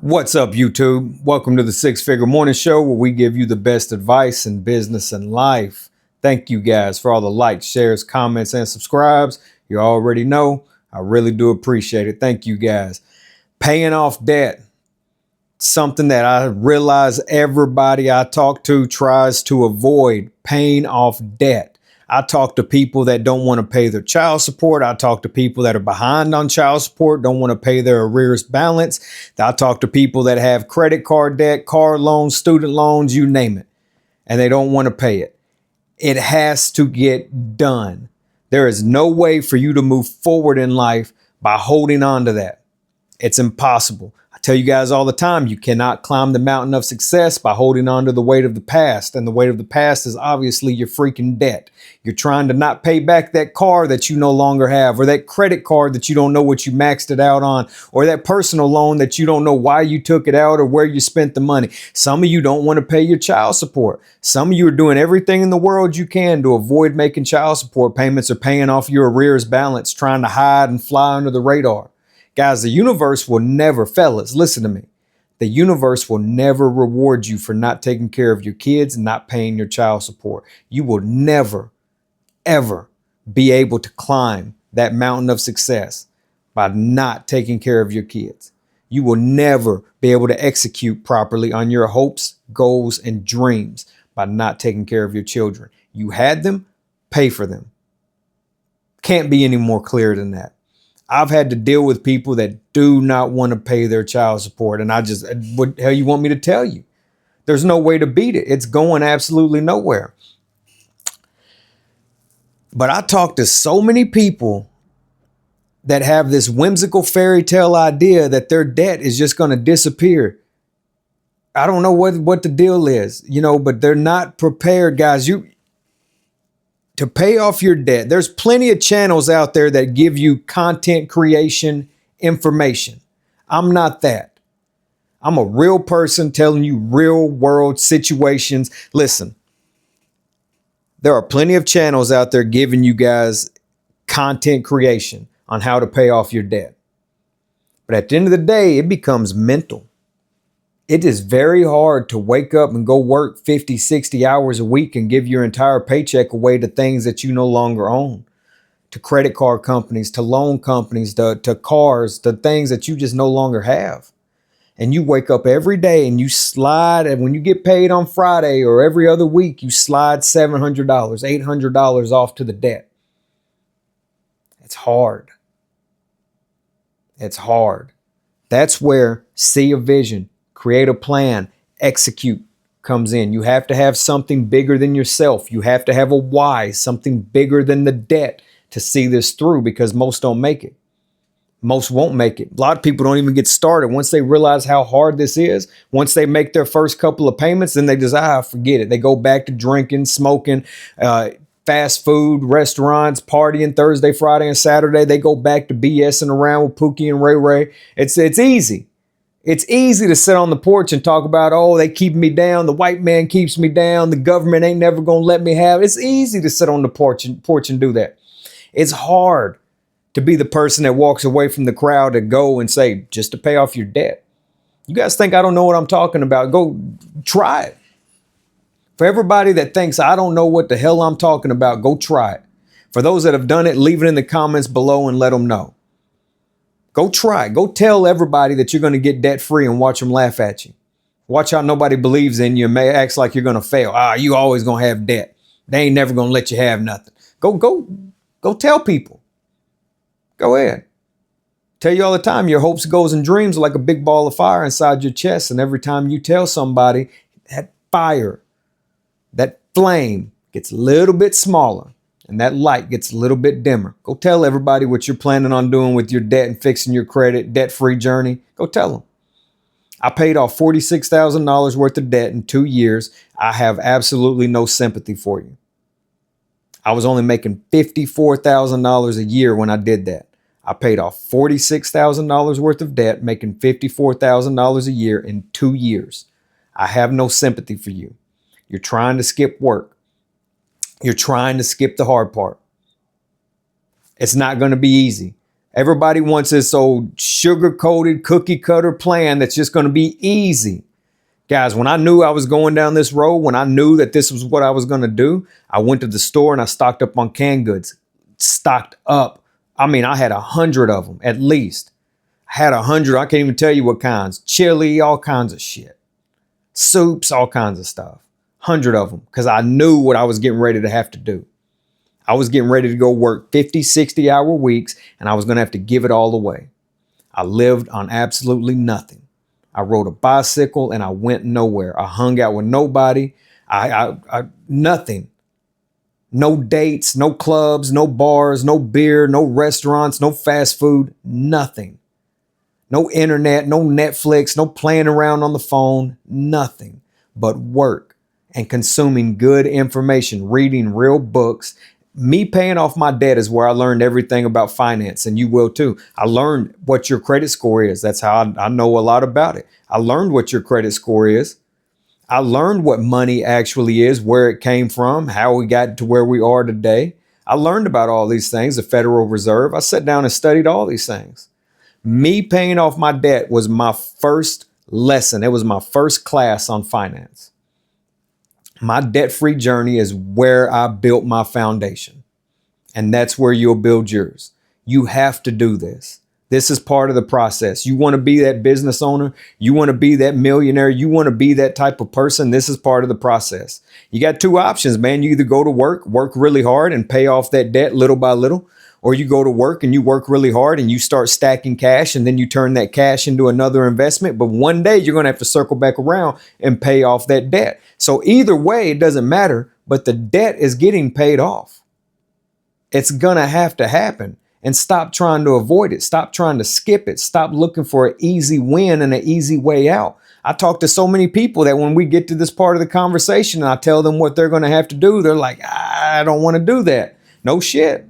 What's up, YouTube? Welcome to the Six Figure Morning Show, where we give you the best advice in business and life. Thank you guys for all the likes, shares, comments, and subscribes. You already know. I really do appreciate it. Thank you guys. Paying off debt. Something that I realize everybody I talk to tries to avoid, paying off debt. I talk to people that don't want to pay their child support. I talk to people that are behind on child support, don't want to pay their arrears balance. I talk to people that have credit card debt, car loans, student loans, you name it, and they don't want to pay it. It has to get done. There is no way for you to move forward in life by holding on to that. It's impossible. I tell you guys all the time, you cannot climb the mountain of success by holding on to the weight of the past. And the weight of the past is obviously your freaking debt. You're trying to not pay back that car that you no longer have, or that credit card that you don't know what you maxed it out on, or that personal loan that you don't know why you took it out or where you spent the money. Some of you don't want to pay your child support. Some of you are doing everything in the world you can to avoid making child support payments or paying off your arrears balance, trying to hide and fly under the radar. Guys, the universe will never, fellas, listen to me. The universe will never reward you for not taking care of your kids and not paying your child support. You will never, ever be able to climb that mountain of success by not taking care of your kids. You will never be able to execute properly on your hopes, goals, and dreams by not taking care of your children. You had them, pay for them. Can't be any more clear than that. I've had to deal with people that do not want to pay their child support. And what the hell you want me to tell you? There's no way to beat it. It's going absolutely nowhere. But I talk to so many people that have this whimsical fairy tale idea that their debt is just going to disappear. I don't know what the deal is, but they're not prepared, guys. To pay off your debt, there's plenty of channels out there that give you content creation information. I'm not that. I'm a real person telling you real world situations. Listen, there are plenty of channels out there giving you guys content creation on how to pay off your debt. But at the end of the day, it becomes mental. It is very hard to wake up and go work 50, 60 hours a week and give your entire paycheck away to things that you no longer own, to credit card companies, to loan companies, to cars, to things that you just no longer have. And you wake up every day and you slide, and when you get paid on Friday or every other week, you slide $700, $800 off to the debt. It's hard. It's hard. That's where see a vision, create a plan, execute comes in. You have to have something bigger than yourself. You have to have a why, something bigger than the debt to see this through, because most don't make it. Most won't make it. A lot of people don't even get started. Once they realize how hard this is, once they make their first couple of payments, then they just, forget it. They go back to drinking, smoking, fast food, restaurants, partying Thursday, Friday, and Saturday. They go back to BSing around with Pookie and Ray Ray. It's easy. It's easy to sit on the porch and talk about, oh, they keep me down. The white man keeps me down. The government ain't never going to let me have it. It's easy to sit on the porch and do that. It's hard to be the person that walks away from the crowd to go and say, just to pay off your debt. You guys think I don't know what I'm talking about? Go try it. For everybody that thinks I don't know what the hell I'm talking about, go try it. For those that have done it, leave it in the comments below and let them know. Go try it. Go tell everybody that you're going to get debt free and watch them laugh at you. Watch how nobody believes in you and may act like you're going to fail. You always going to have debt. They ain't never going to let you have nothing. Go tell people. Go ahead. Tell you all the time, your hopes, goals, and dreams are like a big ball of fire inside your chest. And every time you tell somebody, that fire, that flame gets a little bit smaller. And that light gets a little bit dimmer. Go tell everybody what you're planning on doing with your debt and fixing your credit, debt-free journey. Go tell them. I paid off $46,000 worth of debt in 2 years. I have absolutely no sympathy for you. I was only making $54,000 a year when I did that. I paid off $46,000 worth of debt, making $54,000 a year in 2 years. I have no sympathy for you. You're trying to skip work. You're trying to skip the hard part. It's not going to be easy. Everybody wants this old sugar-coated cookie cutter plan that's just going to be easy. Guys, when I knew I was going down this road, when I knew that this was what I was going to do, I went to the store and I stocked up on canned goods. Stocked up. I mean, I had 100 of them at least. I had 100. I can't even tell you what kinds. Chili, all kinds of shit. Soups, all kinds of stuff. 100 of them because I knew what I was getting ready to have to do. I was getting ready to go work 50, 60-hour weeks, and I was going to have to give it all away. I lived on absolutely nothing. I rode a bicycle and I went nowhere. I hung out with nobody. Nothing. No dates, no clubs, no bars, no beer, no restaurants, no fast food, nothing. No internet, no Netflix, no playing around on the phone, nothing but work and consuming good information, reading real books. Me paying off my debt is where I learned everything about finance, and you will too. I learned what your credit score is. That's how I know a lot about it. I learned what your credit score is. I learned what money actually is, where it came from, how we got to where we are today. I learned about all these things, the Federal Reserve. I sat down and studied all these things. Me paying off my debt was my first lesson. It was my first class on finance. My debt-free journey is where I built my foundation. And that's where you'll build yours. You have to do this. This is part of the process. You want to be that business owner. You want to be that millionaire. You want to be that type of person. This is part of the process. You got two options, man. You either go to work really hard and pay off that debt little by little, or you go to work and you work really hard and you start stacking cash and then you turn that cash into another investment. But one day you're going to have to circle back around and pay off that debt. So either way, it doesn't matter, but the debt is getting paid off. It's going to have to happen. And stop trying to avoid it. Stop trying to skip it. Stop looking for an easy win and an easy way out. I talk to so many people that when we get to this part of the conversation and I tell them what they're going to have to do, they're like, I don't want to do that. No shit.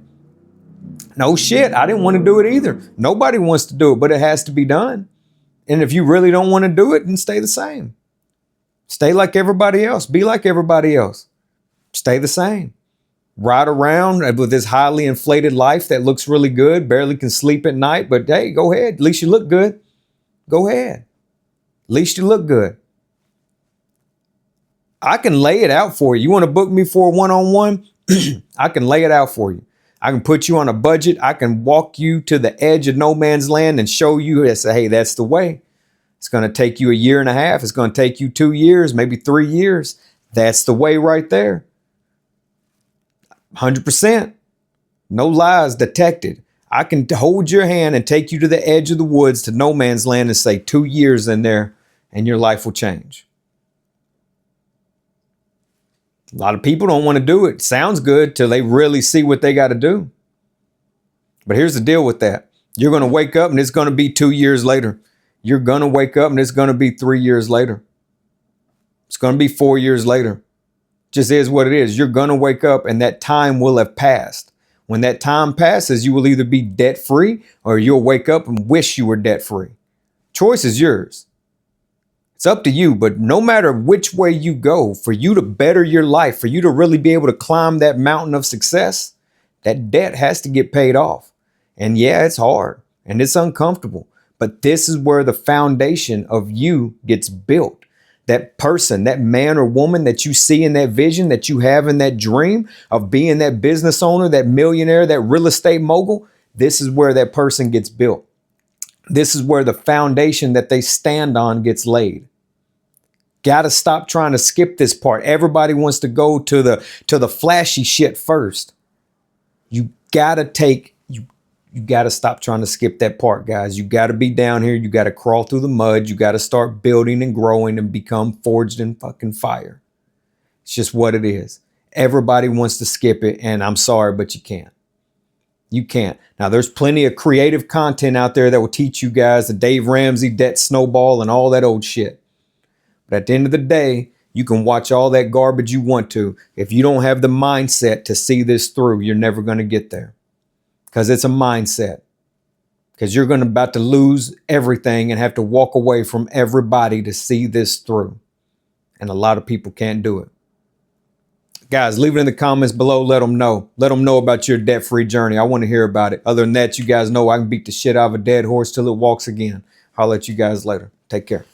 No shit. I didn't want to do it either. Nobody wants to do it, but it has to be done. And if you really don't want to do it, then stay the same. Stay like everybody else. Be like everybody else. Stay the same. Ride around with this highly inflated life that looks really good, barely can sleep at night, but hey, go ahead. At least you look good. Go ahead. At least you look good. I can lay it out for you. You want to book me for a one-on-one? I can lay it out for you. I can put you on a budget. I can walk you to the edge of no man's land and show you and say, hey, that's the way. It's going to take you a year and a half. It's going to take you 2 years, maybe 3 years. That's the way right there. 100%. No lies detected. I can hold your hand and take you to the edge of the woods to no man's land and say 2 years in there and your life will change. A lot of people don't want to do it. Sounds good till they really see what they got to do. But here's the deal with that. You're going to wake up and it's going to be 2 years later. You're going to wake up and it's going to be 3 years later. It's going to be 4 years later. Just is what it is. You're going to wake up and that time will have passed. When that time passes, you will either be debt free or you'll wake up and wish you were debt free. Choice is yours. It's up to you, but no matter which way you go, for you to better your life, for you to really be able to climb that mountain of success, that debt has to get paid off. And yeah, it's hard and it's uncomfortable, but this is where the foundation of you gets built. That person, that man or woman that you see in that vision, that you have in that dream of being that business owner, that millionaire, that real estate mogul, this is where that person gets built. This is where the foundation that they stand on gets laid. Got to stop trying to skip this part. Everybody wants to go to the flashy shit first. You got to stop trying to skip that part, guys. You got to be down here. You got to crawl through the mud. You got to start building and growing and become forged in fucking fire. It's just what it is. Everybody wants to skip it, and I'm sorry, but you can't. You can't. Now, there's plenty of creative content out there that will teach you guys the Dave Ramsey debt snowball and all that old shit. But at the end of the day, you can watch all that garbage you want to. If you don't have the mindset to see this through, you're never going to get there. Because it's a mindset. Because you're about to lose everything and have to walk away from everybody to see this through. And a lot of people can't do it. Guys, leave it in the comments below. Let them know. Let them know about your debt-free journey. I want to hear about it. Other than that, you guys know I can beat the shit out of a dead horse till it walks again. I'll let you guys later. Take care.